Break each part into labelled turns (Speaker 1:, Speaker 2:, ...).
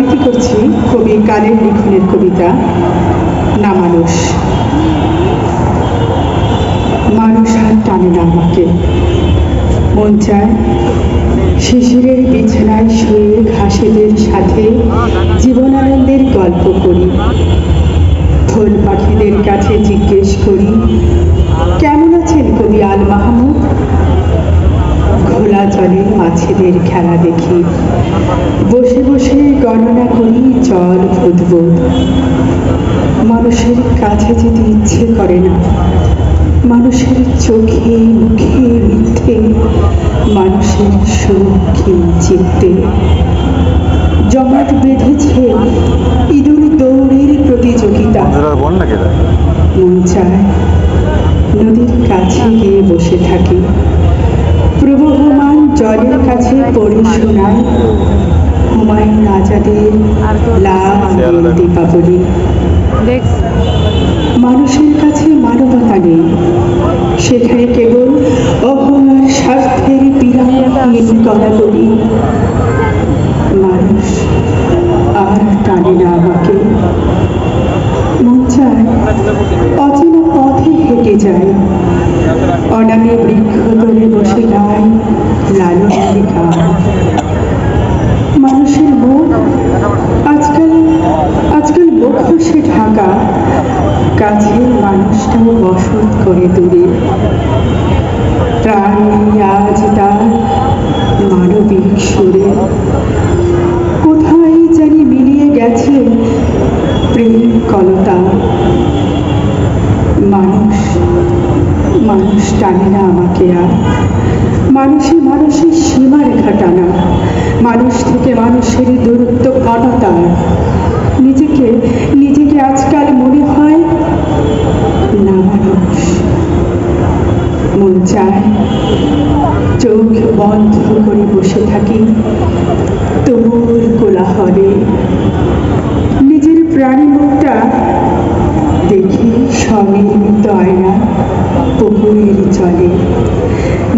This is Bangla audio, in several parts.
Speaker 1: আবৃত্তি করছি কবি কালের লিখনের কবিতা না মানুষ। মানুষ আর টানে না আমাকে, মন চায় শিশিরের বিছানায় শুয়ে ঘাসেদের সাথে জীবনানন্দের গল্প করি। ফুল পাখিদের কাছে জিজ্ঞেস করি, কেমন আছেন কবি আল মাহমুদ? খোলা জলে মাছেদের খেলা দেখি, বসে বসে গণনা করি জল বুদবুদ। মানুষের কাছে যেতে ইচ্ছে করে না, মানুষের চোখে মুখে মিথ্যে, মানুষের শৌখিন চিত্তে। জমাট বেঁধেছে ইঁদুর দৌড়ের প্রতিযোগিতা। মন চায় নদীর কাছে গিয়ে বসে থাকি, প্রবহমান জলের কাছে পড়ে শোনায় হুমায়ুন আজাদের লাল দীপাবলি। মানুষের কাছে মানবতা নেই, সেখানে কেবল অহং আর স্বার্থের বিরামহীন গলাগলি। মানুষ আর টানে না আমাকে, মন চায় অচেনা পথে হেঁটে যায়, অনামে বৃক্ষ ধরে বসে গায় লালনের গান। মানুষের মুখ আজকাল মুখোশে ঢাকা, কাছের মানুষটাও বসত করে দূরে। প্রাণ আজ তার মানবিক সুরে, কোথায় জানি মিলিয়ে গেছে প্রেম কলতা। মানুষ টানে না আমাকে আর, মানুষের সীমারেখা টানা, মানুষ থেকে মানুষের দূরত্ব ঘনতা। নিজেকে আজকাল মনে হয় না মানুষ। মন চায় চোখ বন্ধ করে বসে থাকি তুমুল কোলাহলে, নিজের প্রাণী মুখটা দেখি স্বনির্মিত আয়না পুকুরের জলে।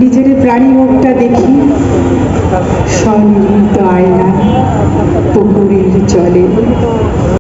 Speaker 1: নিজের প্রাণী মুখটা দেখি স্বনির্মিত আয়না পুকুরের জলে।